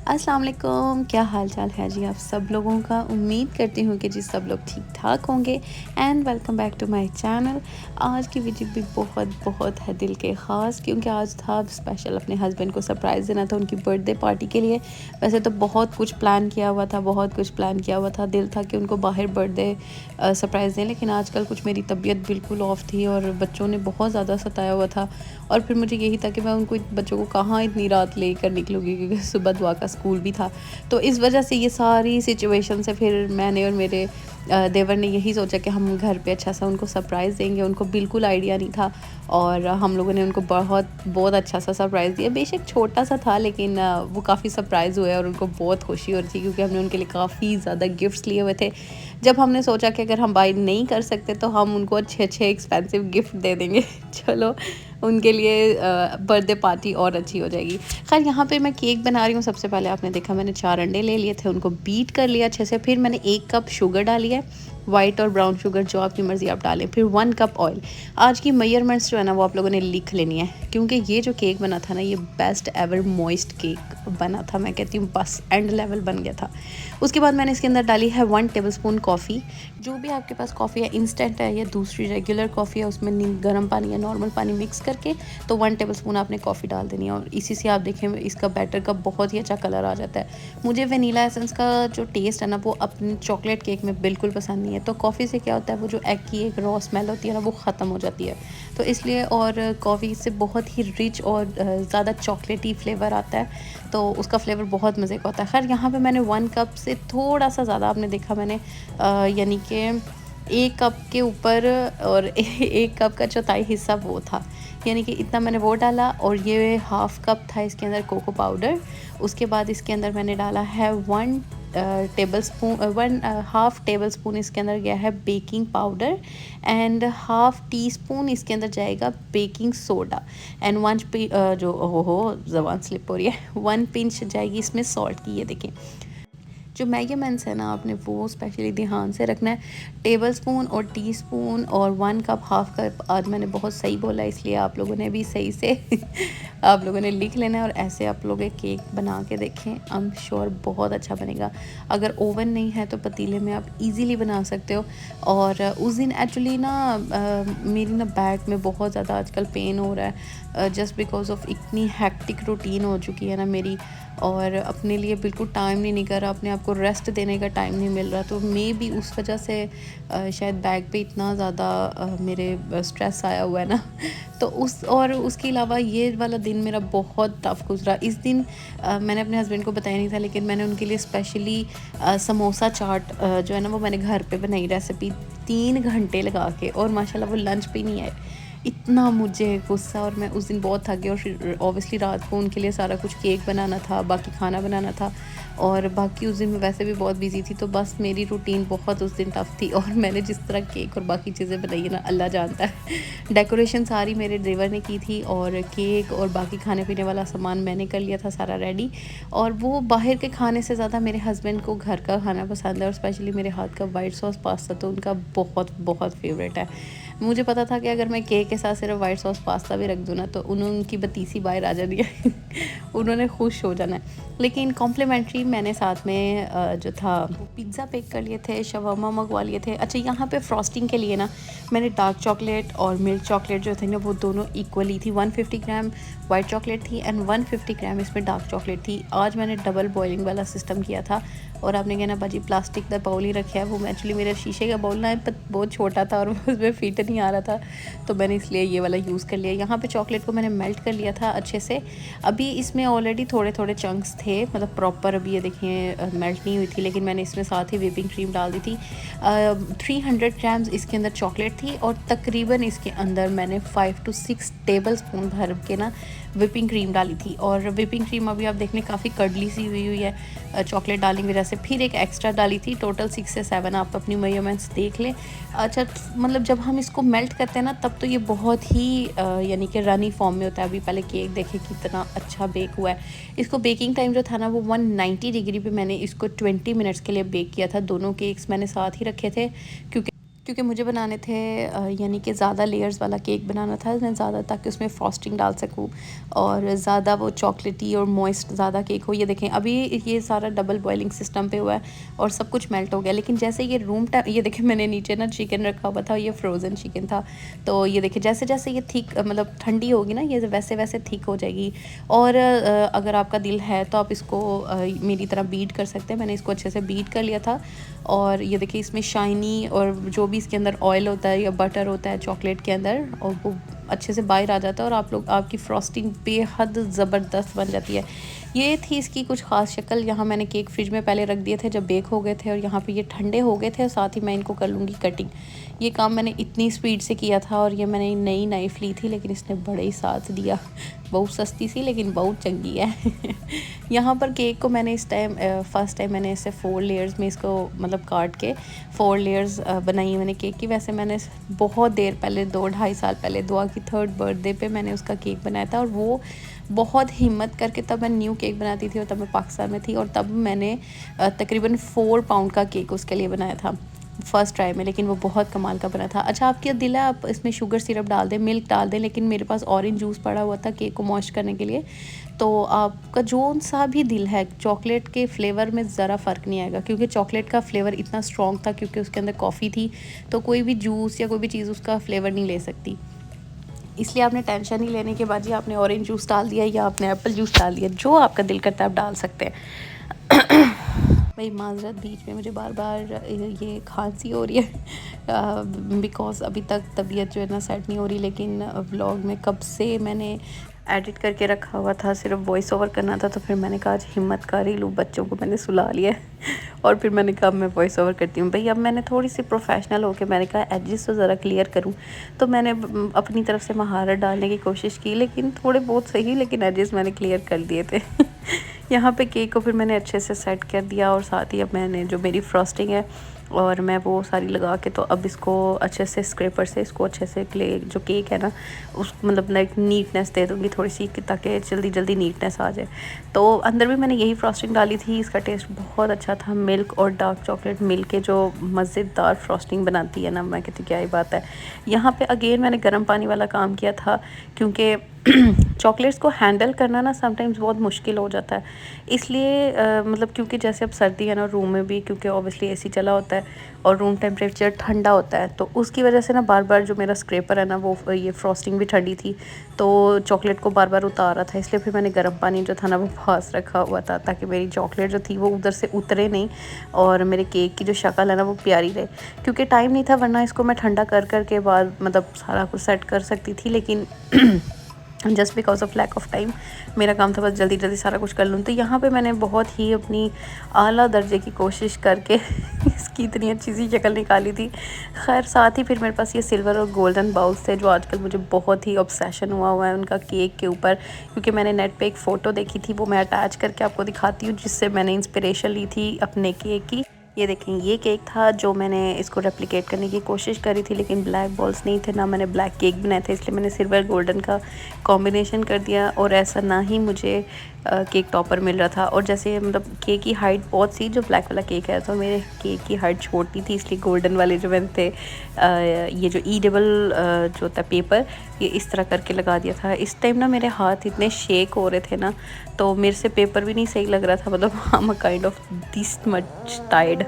अस्सलाम वालेकुम, क्या हाल चाल है जी आप सब लोगों का। उम्मीद करती हूँ कि जी सब लोग ठीक ठाक होंगे। And welcome back to my channel. आज की वीडियो भी बहुत बहुत है दिल के ख़ास, क्योंकि आज था स्पेशल अपने हस्बैंड को सरप्राइज़ देना था उनकी बर्थडे पार्टी के लिए। वैसे तो बहुत कुछ प्लान किया हुआ था, दिल था कि उनको बाहर बर्थडे सरप्राइज़ दें, लेकिन आजकल कुछ मेरी तबीयत बिल्कुल ऑफ थी और बच्चों ने बहुत ज़्यादा सताया हुआ था। और फिर मुझे यही था कि मैं उनको बच्चों को कहाँ इतनी रात लेकर निकलूँगी, क्योंकि सुबह दुआ का स्कूल भी था। तो इस वजह से ये सारी सिचुएशन से फिर मैंने और मेरे देवर ने यही सोचा कि हम घर पे अच्छा सा उनको सरप्राइज़ देंगे। उनको बिल्कुल आइडिया नहीं था और हम लोगों ने उनको बहुत बहुत अच्छा सा सरप्राइज़ दिया। बेशक छोटा सा था, लेकिन वो काफ़ी सरप्राइज़ हुए और उनको बहुत खुशी हो रही थी, क्योंकि हमने उनके लिए काफ़ी ज़्यादा गिफ्ट्स लिए हुए थे। जब हमने सोचा कि अगर हम बाय नहीं कर सकते तो हम उनको अच्छे-अच्छे एक्सपेंसिव गिफ्ट दे देंगे। चलो, उनके लिए बर्थडे पार्टी और अच्छी हो जाएगी। ख़ैर, यहाँ पे मैं केक बना रही हूँ। सबसे पहले आपने देखा मैंने 4 अंडे ले लिए थे, उनको बीट कर लिया अच्छे से। फिर मैंने 1 कप शुगर डाली है, वाइट और ब्राउन शुगर जो आपकी मर्ज़ी आप डालें। फिर 1 कप ऑयल। आज की मेजरमेंट्स जो है ना वो आप लोगों ने लिख लेनी है, क्योंकि ये जो केक बना था ना ये बेस्ट एवर मॉइस्ट केक बना था। मैं कहती हूँ बस एंड लेवल बन गया था। उसके बाद मैंने इसके अंदर डाली है 1 टेबलस्पून कॉफ़ी। जो भी आपके पास कॉफ़ी है, इंस्टेंट है या दूसरी रेगुलर कॉफ़ी है, उसमें गर्म पानी या नॉर्मल पानी मिक्स करके तो 1 टेबलस्पून आपने कॉफ़ी डाल देनी है। और इसी से आप देखें इसका बैटर का बहुत ही अच्छा कलर आ जाता है। मुझे वनीला एसेंस का जो टेस्ट है ना वो अपने चॉकलेट केक में बिल्कुल पसंद नहीं है। तो कॉफ़ी से क्या होता है, वो जो एग की एक रॉ स्मेल होती है ना वो ख़त्म हो जाती है। तो इसलिए, और कॉफ़ी से बहुत ही रिच और ज़्यादा चॉकलेटी फ्लेवर आता है, तो उसका फ्लेवर बहुत मज़े का होता है। खैर, यहाँ पे मैंने 1 कप से थोड़ा सा ज़्यादा आपने देखा मैंने यानी कि 1 कप के ऊपर और 1 कप का चौथाई हिस्सा वो था, यानी कि इतना मैंने वो डाला। और ये हाफ़ कप था इसके अंदर कोको पाउडर। उसके बाद इसके अंदर मैंने डाला है 1 हाफ़ टेबल स्पून इसके अंदर गया है baking powder. And half tea spoon इसके अंदर जाएगा बेकिंग सोडा। एंड जो हो ज़बान स्लिप हो रही है, 1 पिंच जाएगी इसमें सॉल्ट की। ये देखें, जो मेजरमेंट्स है ना आपने वो स्पेशली ध्यान से रखना है। टेबलस्पून और टीस्पून और 1 कप हाफ़ कप, आज मैंने बहुत सही बोला, इसलिए आप लोगों ने भी सही से आप लोगों ने लिख लेना है। और ऐसे आप लोग एक केक बना के देखें, आई एम श्योर बहुत अच्छा बनेगा। अगर ओवन नहीं है तो पतीले में आप इजीली बना सकते हो। और उस दिन एक्चुअली ना मेरी ना बैक में बहुत ज़्यादा आजकल पेन हो रहा है, जस्ट बिकॉज ऑफ इतनी हैक्टिक रूटीन हो चुकी है ना मेरी, और अपने लिए बिल्कुल टाइम नहीं निकल रहा, अपने आप को रेस्ट देने का टाइम नहीं मिल रहा। तो मे भी उस वजह से शायद बैक पे इतना ज़्यादा मेरे स्ट्रेस आया हुआ है ना। तो उसके अलावा ये वाला दिन मेरा बहुत टफ गुजरा। इस दिन मैंने अपने हस्बैंड को बताया नहीं था, लेकिन मैंने उनके लिए स्पेशली समोसा चाट जो है ना वो मैंने घर पे बनाई रेसिपी 3 घंटे लगा के, और माशाल्लाह वो लंच पे नहीं आए। इतना मुझे गुस्सा, और मैं उस दिन बहुत थक गई। और फिर ऑब्वियसली रात को उनके लिए सारा कुछ केक बनाना था, बाकी खाना बनाना था, और बाकी उस दिन मैं वैसे भी बहुत बिज़ी थी। तो बस मेरी रूटीन बहुत उस दिन टफ़ थी। और मैंने जिस तरह केक और बाकी चीज़ें बनाई है ना, अल्लाह जानता है। डेकोरेशन सारी मेरे देवर ने की थी, और केक और बाकी खाने पीने वाला सामान मैंने कर लिया था सारा रेडी। और वो बाहर के खाने से ज़्यादा मेरे हस्बैंड को घर का खाना पसंद है, और स्पेशली मेरे हाथ का वाइट सॉस पास्ता तो उनका बहुत बहुत फेवरेट है। मुझे पता था कि अगर मैं केक के साथ सिर्फ वाइट सॉस पास्ता भी रख दूँ ना तो उनकी बतीसी बाहर आ जानी है। उन्होंने खुश हो जाना है। लेकिन कॉम्प्लीमेंट्री मैंने साथ में जो था वो पिज़्ज़ा पैक कर लिए थे, शवारमा मंगवा लिए थे। अच्छा, यहाँ पे फ्रॉस्टिंग के लिए ना मैंने डार्क चॉकलेट और मिल्क चॉकलेट जो थे ना वो दोनों इक्वली थी। 150 ग्राम वाइट चॉकलेट थी एंड 150 ग्राम इसमें डार्क चॉकलेट थी। आज मैंने डबल बॉइलिंग वाला सिस्टम किया था। और आपने कहना बाजी प्लास्टिक का बाउल ही रखा है, वो एक्चुअली मेरा शीशे का बाउल ना बहुत छोटा था और उसमें फिट नहीं आ रहा था, तो मैंने इसलिए ये वाला यूज़ कर लिया। यहाँ पे चॉकलेट को मैंने मेल्ट कर लिया था अच्छे से। अभी इसमें ऑलरेडी थोड़े थोड़े चंक्स थे, मतलब प्रॉपर अभी ये देखिए मेल्ट नहीं हुई थी, लेकिन मैंने इसमें साथ ही व्हिपिंग क्रीम डाल दी थी। 300 ग्राम्स इसके अंदर चॉकलेट थी, और तकरीबन इसके अंदर मैंने 5 to 6 टेबल स्पून भर के ना व्हिपिंग क्रीम डाली थी। और व्हिपिंग क्रीम अभी आप देखने काफ़ी कड़ली सी हुई है, चॉकलेट डालने की वजह से। फिर एक एक्स्ट्रा डाली थी, टोटल 6 से 7, आप अपनी मेजरमेंट्स देख लें। अच्छा, मतलब जब हम इसको मेल्ट करते हैं ना तब तो ये बहुत ही यानी कि रनी फॉर्म में होता है। अभी पहले केक देखें कितना अच्छा बेक हुआ है। इसको बेकिंग टाइम जो था ना वो 190 डिग्री पे मैंने इसको 20 मिनट्स के लिए बेक किया था। दोनों केक्स मैंने साथ ही रखे थे, क्योंकि क्योंकि मुझे बनाने थे यानी कि ज़्यादा लेयर्स वाला केक बनाना था मैं ज़्यादा, ताकि उसमें फ्रॉस्टिंग डाल सकूँ और ज़्यादा वो चॉकलेटी और मॉइस्ट ज़्यादा केक हो। ये देखें अभी ये सारा डबल बॉइलिंग सिस्टम पे हुआ है और सब कुछ मेल्ट हो गया, लेकिन जैसे ये ये देखें मैंने नीचे ना चिकन रखा हुआ था, ये फ्रोज़न चिकन था। तो ये देखें जैसे जैसे ये थिक मतलब ठंडी होगी ना, ये वैसे वैसे थिक हो जाएगी। और अगर आपका दिल है तो आप इसको मेरी तरह बीट कर सकते हैं। मैंने इसको अच्छे से बीट कर लिया था और ये देखिए इसमें शाइनी और जो भी इसके अंदर ऑयल होता है या बटर होता है चॉकलेट के अंदर, और वो अच्छे से बाहर आ जाता है और आपकी फ्रॉस्टिंग बेहद ज़बरदस्त बन जाती है। ये थी इसकी कुछ ख़ास शक्ल। यहाँ मैंने केक फ्रिज में पहले रख दिए थे जब बेक हो गए थे, और यहाँ पे ये ठंडे हो गए थे और साथ ही मैं इनको कर लूँगी कटिंग। ये काम मैंने इतनी स्पीड से किया था और ये मैंने नई नाइफ़ ली थी, लेकिन इसने बड़े ही साथ दिया। बहुत सस्ती सी लेकिन बहुत चंगी है। यहाँ पर केक को मैंने इस टाइम फर्स्ट टाइम मैंने इसे 4 लेयर्स में इसको मतलब काट के 4 लेयर्स बनाई है मैंने केक की। वैसे मैंने बहुत देर पहले 2-2.5 साल पहले दुआ की 3rd बर्थडे पे मैंने उसका केक बनाया था, और वो बहुत हिम्मत करके तब मैं न्यू केक बनाती थी और तब मैं पाकिस्तान में थी, और तब मैंने तकरीबन 4 पाउंड का केक उसके लिए बनाया था फ़र्स्ट ट्राई में, लेकिन वो बहुत कमाल का बना था। अच्छा आपकी दिल है आप इसमें शुगर सिरप डाल दें, मिल्क डाल दें, लेकिन मेरे पास ऑरेंज जूस पड़ा हुआ था केक को मॉइस्ट करने के लिए। तो आपका जो सा भी दिल है, चॉकलेट के फ्लेवर में ज़रा फ़र्क नहीं आएगा, क्योंकि चॉकलेट का फ्लेवर इतना स्ट्रॉन्ग था क्योंकि उसके अंदर कॉफ़ी थी, तो कोई भी जूस या कोई भी चीज़ उसका फ्लेवर नहीं ले सकती। इसलिए आपने टेंशन नहीं लेने के बाद जी आपने ऑरेंज जूस डाल दिया या आपने एप्पल जूस डाल दिया, जो आपका दिल करता है आप डाल सकते हैं। भाई माज़रत, बीच में मुझे बार बार ये खांसी हो रही है बिकॉज़ अभी तक तबीयत जो है ना सेट नहीं हो रही, लेकिन व्लॉग में कब से मैंने एडिट करके रखा हुआ था, सिर्फ वॉइस ओवर करना था। तो फिर मैंने कहा आज हिम्मत कर ही लूँ, बच्चों को मैंने सुला लिया और फिर मैंने कहा मैं वॉइस ओवर करती हूँ। भाई अब मैंने थोड़ी सी प्रोफेशनल होकर मैंने कहा एजेस तो ज़रा क्लियर करूँ, तो मैंने अपनी तरफ से महारत डालने की कोशिश की, लेकिन थोड़े बहुत सही, लेकिन एजेस मैंने क्लियर कर दिए थे। यहाँ पे केक को फिर मैंने अच्छे से सेट कर दिया, और साथ ही अब मैंने जो मेरी फ्रॉस्टिंग है और मैं वो सारी लगा के, तो अब इसको अच्छे से स्क्रैपर से इसको अच्छे से जो केक है ना उस मतलब लाइक नीटनेस दे दूँगी थोड़ी सी, ताकि जल्दी जल्दी नीटनेस आ जाए। तो अंदर भी मैंने यही फ्रॉस्टिंग डाली थी। इसका टेस्ट बहुत अच्छा था, मिल्क और डार्क चॉकलेट मिल के जो मज़ेदार फ्रॉस्टिंग बनाती है ना, मैं कहती क्या ही बात है। यहाँ पे अगेन मैंने गर्म पानी वाला काम किया था, क्योंकि चॉकलेट्स को हैंडल करना ना समटाइम्स बहुत मुश्किल हो जाता है। इसलिए मतलब क्योंकि जैसे अब सर्दी है ना रूम में भी, क्योंकि ऑब्वियसली एसी चला होता है और रूम टेम्परेचर ठंडा होता है, तो उसकी वजह से ना बार बार जो मेरा स्क्रैपर है ना वो ये फ्रॉस्टिंग भी ठंडी थी, तो चॉकलेट को बार बार उतार रहा था। इसलिए फिर मैंने गर्म पानी जो था ना वो पास रखा हुआ था, ताकि मेरी चॉकलेट जो थी वो उधर से उतरे नहीं और मेरे केक की जो शक्ल है ना वो प्यारी रहे। क्योंकि टाइम नहीं था, वरना इसको मैं ठंडा कर के बाद मतलब सारा कुछ सेट कर सकती थी, लेकिन just because of lack of time मेरा काम था बस जल्दी जल्दी सारा कुछ कर लूँ। तो यहाँ पे मैंने बहुत ही अपनी आला दर्जे की कोशिश करके इसकी इतनी अच्छी सी शक्ल निकाली थी। खैर साथ ही फिर मेरे पास ये सिल्वर और गोल्डन बाउल्स थे, जो आजकल मुझे बहुत ही ऑब्सेशन हुआ है उनका केक के ऊपर, क्योंकि मैंने नेट पे एक फ़ोटो देखी थी, वो मैं अटैच करके आपको दिखाती हूँ, जिससे मैंने इंस्पिरेशन ली थी अपने केक की। ये देखें ये केक था जो मैंने इसको रेप्लिकेट करने की कोशिश करी थी, लेकिन ब्लैक बॉल्स नहीं थे, ना मैंने ब्लैक केक बनाए थे, इसलिए मैंने सिल्वर गोल्डन का कॉम्बिनेशन कर दिया, और ऐसा ना ही मुझे केक टॉपर मिल रहा था। और जैसे मतलब केक की हाइट बहुत सी, जो ब्लैक वाला केक है, तो मेरे केक की हाइट छोटी थी, इसलिए गोल्डन वाले जो मैंने थे ये जो ईडेबल जो होता है पेपर, ये इस तरह करके लगा दिया था। इस टाइम ना मेरे हाथ इतने शेक हो रहे थे ना, तो मेरे से पेपर भी नहीं सही लग रहा था, मतलब I am kind of this much tired.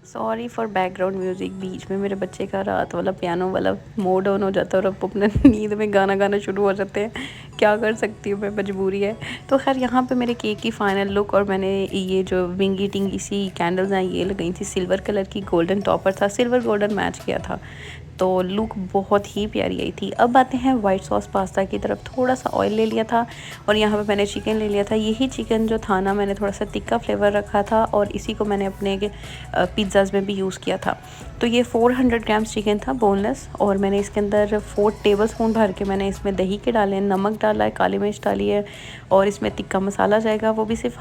Sorry for background music, बीच में मेरे बच्चे का रात वाला पियानो वाला मोड ऑन हो जाता है और अब अपने नींद में गाना गाना शुरू हो जाते हैं। क्या कर सकती हूँ मैं, मजबूरी है। तो खैर यहाँ पे मेरे केक की फ़ाइनल लुक, और मैंने ये जो विंगी टिंगी सी कैंडल्स हैं ये लगाई थी, सिल्वर कलर की, गोल्डन टॉपर था, सिल्वर गोल्डन मैच किया था, तो लुक बहुत ही प्यारी आई थी। अब आते हैं वाइट सॉस पास्ता की तरफ। थोड़ा सा ऑयल ले लिया था और यहाँ पे मैंने चिकन ले लिया था। यही चिकन जो था ना, मैंने थोड़ा सा तिक्का फ्लेवर रखा था और इसी को मैंने अपने पिज़्ज़ाज़ में भी यूज़ किया था। तो ये 400 ग्राम्स चिकन था बोनलेस, और मैंने इसके अंदर 4 टेबलस्पून भर के मैंने इसमें दही के डाले, नमक डाला है, काली मिर्च डाली है, और इसमें तिक्का मसाला जाएगा, वो भी सिर्फ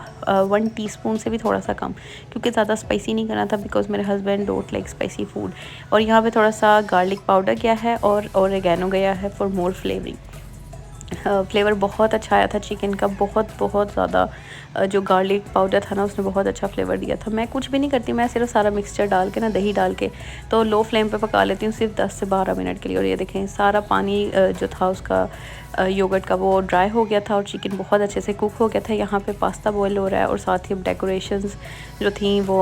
1 टीस्पून से भी थोड़ा सा कम, क्योंकि ज़्यादा स्पाइसी नहीं करना था, बिकॉज मेरे husband don't like spicy food. और यहाँ पे थोड़ा सा गार्लिक पाउडर गया है और ओरेगानो गया है फॉर मोर फ्लेवरिंग। फ्लेवर बहुत अच्छा आया था चिकन का, बहुत बहुत ज़्यादा। जो गार्लिक पाउडर था ना उसने बहुत अच्छा फ्लेवर दिया था। मैं कुछ भी नहीं करती, मैं सिर्फ सारा मिक्सचर डाल के ना, दही डाल के तो लो फ्लेम पे पका लेती हूँ सिर्फ 10 से 12 मिनट के लिए। और ये देखें सारा पानी जो था उसका योगर्ट का वो ड्राई हो गया था और चिकन बहुत अच्छे से कुक हो गया था। यहाँ पे पास्ता बॉईल हो रहा है और साथ ही डेकोरेशंस जो थी वो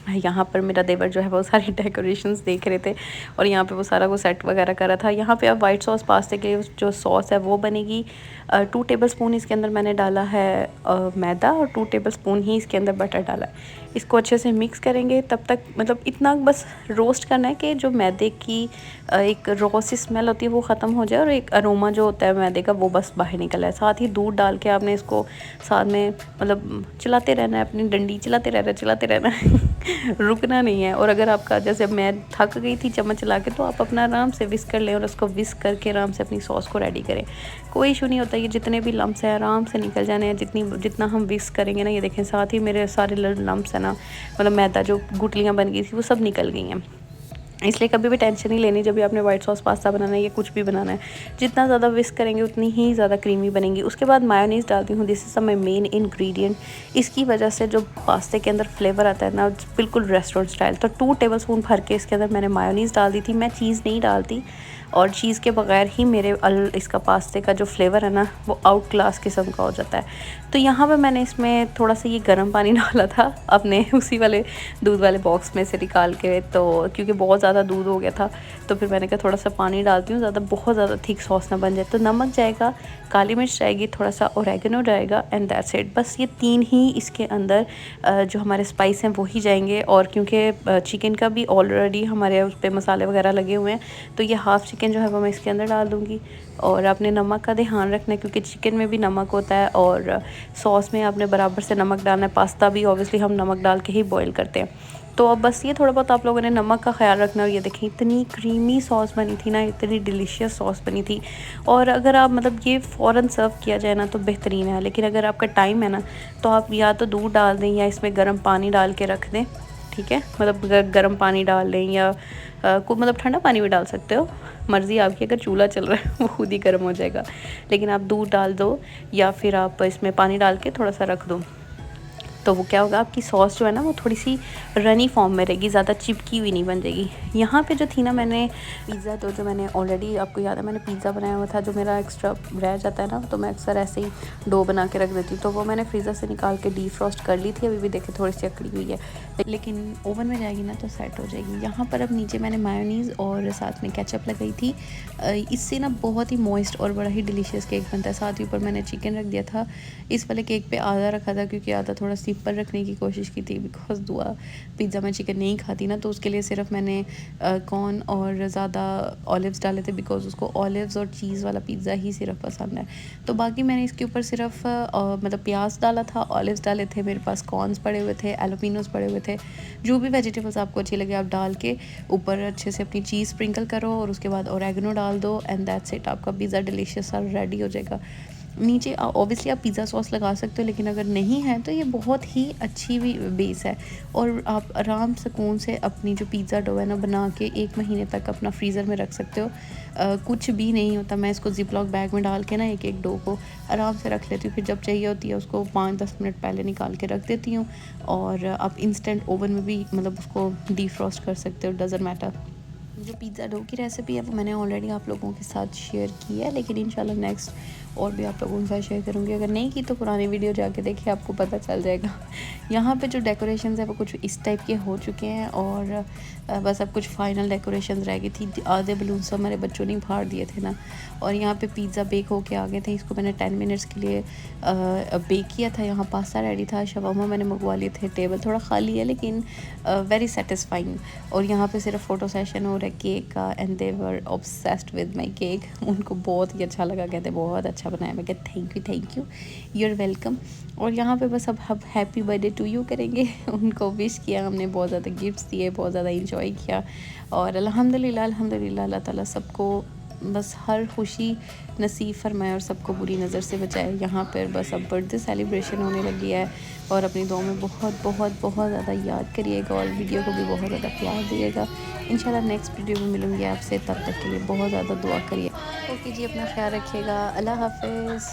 यहाँ पर मेरा देवर जो है वो सारी डेकोरेशंस देख रहे थे और यहाँ पे वो सारा वो सेट वगैरह कर रहा था। यहाँ पे अब वाइट सॉस पास्ते के जो सॉस है वो बनेगी। 2 टेबलस्पून इसके अंदर मैंने डाला है मैदा और 2 टेबलस्पून ही इसके अंदर बटर डाला है। इसको अच्छे से मिक्स करेंगे तब तक, मतलब इतना बस रोस्ट करना है कि जो मैदे की एक रॉ सी स्मेल होती है वो ख़त्म हो जाए और एक अरोमा जो होता है मैदे का वो बस बाहर निकल आए। साथ ही दूध डाल के आपने इसको साथ में मतलब चलाते रहना है, अपनी डंडी चलाते रहना है रुकना नहीं है। और अगर आपका जैसे मैं थक गई थी चम्मच चला के, तो आप अपना आराम से विस्क कर लें और उसको विस्क करके आराम से अपनी सॉस को रेडी करें। कोई इशू नहीं होता, ये जितने भी लम्स हैं आराम से निकल जाने हैं जितना हम विस्क करेंगे ना। ये देखें साथ ही मेरे सारे लम्स है ना, मतलब मैदा जो गुटलियाँ बन गई थी वो सब निकल गई हैं। इसलिए कभी भी टेंशन नहीं लेनी जब भी आपने वाइट सॉस पास्ता बनाना है या कुछ भी बनाना है। जितना ज़्यादा विस्क करेंगे उतनी ही ज़्यादा क्रीमी बनेंगी। उसके बाद मायोनीज़ डालती हूँ, this is my main ingredient. इसकी वजह से जो पास्ते के अंदर फ्लेवर आता है ना बिल्कुल रेस्टोरेंट स्टाइल। तो 2 टेबलस्पून भर के इसके अंदर मैंने मायोनीज़ डाल दी थी। मैं चीज़ नहीं डालती और चीज़ के बगैर ही मेरे इसका पास्ते का जो फ्लेवर है ना वो आउट क्लास किस्म का हो जाता है। तो यहाँ पे मैंने इसमें थोड़ा सा ये गर्म पानी डाला था अपने उसी वाले दूध वाले बॉक्स में से निकाल के, तो क्योंकि बहुत ज़्यादा दूध हो गया था तो फिर मैंने कहा थोड़ा सा पानी डालती हूँ, ज़्यादा बहुत ज़्यादा थिक सॉस ना बन जाए। तो नमक जाएगा, काली मिर्च जाएगी, थोड़ा सा ओरेगनो जाएगा एंड दैट्स इट। बस ये 3 ही इसके अंदर जो हमारे स्पाइस हैं वो ही जाएंगे। और क्योंकि चिकन का भी ऑलरेडी हमारे उस पर मसाले वगैरह लगे हुए हैं तो ये हाफ़ चिकन जो है वो मैं इसके अंदर डाल दूँगी। और आपने नमक का ध्यान रखना है क्योंकि चिकन में भी नमक होता है और सॉस में आपने बराबर से नमक डालना है। पास्ता भी ऑब्वियसली हम नमक डाल के ही बॉईल करते हैं। तो अब बस ये थोड़ा बहुत आप लोगों ने नमक का ख्याल रखना। और ये देखें इतनी क्रीमी सॉस बनी थी ना, इतनी डिलीशियस सॉस बनी थी। और अगर आप मतलब ये फ़ौरन सर्व किया जाए ना तो बेहतरीन है, लेकिन अगर आपका टाइम है ना तो आप या तो दूध डाल दें या इसमें गर्म पानी डाल के रख दें, ठीक है। मतलब गर्म पानी डाल लें या को मतलब ठंडा पानी भी डाल सकते हो, मर्ज़ी आपकी। अगर चूल्हा चल रहा है वो खुद ही गर्म हो जाएगा, लेकिन आप दूध डाल दो या फिर आप इसमें पानी डाल के थोड़ा सा रख दो। तो वो क्या होगा, आपकी सॉस जो है ना वो थोड़ी सी रनी फॉर्म में रहेगी, ज़्यादा चिपकी हुई नहीं बन जाएगी। यहाँ पे जो थी ना मैंने पिज़्ज़ा, तो जो मैंने ऑलरेडी आपको याद है मैंने पिज़्ज़ा बनाया हुआ था, जो मेरा एक्स्ट्रा रह जाता है ना तो मैं अक्सर ऐसे ही डो बना के रख देती हूँ। तो वो मैंने फ्रीज़र से निकाल के डीफ्रॉस्ट कर ली थी। अभी भी देखे थोड़ी सी अकड़ी हुई है, लेकिन ओवन में जाएगी ना तो सेट हो जाएगी। यहाँ पर अब नीचे मैंने मायोनीज़ और साथ में केचप लगाई थी। इससे ना बहुत ही मॉइस्ट और बड़ा ही डिलीशियस केक बनता है। साथ ही ऊपर मैंने चिकन रख दिया था। इस वाले केक पे आधा रखा था क्योंकि आधा थोड़ा सिंपल रखने की कोशिश की थी, बिकॉज दुआ पिज़्ज़ा में चिकन नहीं खाती ना, तो उसके लिए सिर्फ मैंने कॉर्न और ज़्यादा ऑलिव्स डाले थे, बिकॉज उसको ऑलिव्स और चीज़ वाला पिज़्ज़ा ही सिर्फ पसंद है। तो बाकी मैंने इसके ऊपर सिर्फ मतलब प्याज डाला था, ऑलिव्स डाले थे, मेरे पास कॉर्नस पड़े हुए थे, एलोपिनोस पड़े हुए थे। जो भी वेजिटेबल्स आपको अच्छी लगे आप डाल के ऊपर अच्छे से अपनी चीज़ स्प्रिंकल करो और उसके बाद ओरेगनो डाल दो एंड दैट्स इट। आपका पिज़्ज़ा डिलीशियस सा रेडी हो जाएगा। नीचे ऑब्वियसली आप पिज़्ज़ा सॉस लगा सकते हो, लेकिन अगर नहीं है तो ये बहुत ही अच्छी भी बेस है। और आप आराम सुकून से अपनी जो पिज़्ज़ा डो है ना बना के 1 महीने तक अपना फ्रीज़र में रख सकते हो। कुछ भी नहीं होता। मैं इसको ज़िप-लॉक बैग में डाल के ना एक डो को आराम से रख लेती हूँ, फिर जब चाहिए होती है उसको 5-10 मिनट पहले निकाल के रख देती हूँ। और आप इंस्टेंट ओवन में भी मतलब उसको डीफ्रॉस्ट कर सकते हो, डज़न्ट मैटर। जो पिज़्ज़ा डो की रेसिपी है वो मैंने ऑलरेडी आप लोगों के साथ शेयर की है, लेकिन इंशाल्लाह नेक्स्ट और भी आप लोगों के साथ शेयर करूँगी। अगर नहीं की तो पुरानी वीडियो जाके देखिए, आपको पता चल जाएगा। यहाँ पे जो डेकोरेशंस है वो कुछ इस टाइप के हो चुके हैं और बस अब कुछ फाइनल डेकोरेशंस रह गई थी। आधे बलून सब हमारे बच्चों ने फाड़ दिए थे ना। और यहाँ पे पिज़्ज़ा बेक होके आ गए थे। इसको मैंने 10 मिनट्स के लिए बेक किया था। यहाँ पास्ता रेडी था, शवारमा मैंने मंगवा लिए थे। टेबल थोड़ा खाली है लेकिन वेरी सेटिस्फाइंग। और यहाँ पे सिर्फ फ़ोटो सेशन हो रहा है केक का and they were obsessed with my cake. उनको बहुत ही अच्छा लगा, कहते बहुत अच्छा बनाया। मैं कहते thank you you are welcome. और यहाँ पे बस अब हैप्पी बर्थडे टू यू करेंगे। उनको विश किया हमने, बहुत ज़्यादा गिफ्ट्स दिए, बहुत ज़्यादा इंजॉय किया। और अल्हम्दुलिल्लाह अल्लाह ताला सबको बस हर खुशी नसीब फरमाए और सबको बुरी नज़र से बचाए। यहाँ पर बस अब बर्थडे सेलिब्रेशन होने लगी है और अपनी दुआ में बहुत बहुत बहुत ज़्यादा याद करिएगा और वीडियो को भी बहुत ज़्यादा प्यार दिएगा। इंशाल्लाह नेक्स्ट वीडियो में मिलूँगी आपसे, तब तक के लिए बहुत ज़्यादा दुआ करिए। ओके जी, अपना ख्याल रखिएगा। अल्लाह हाफ़िज़।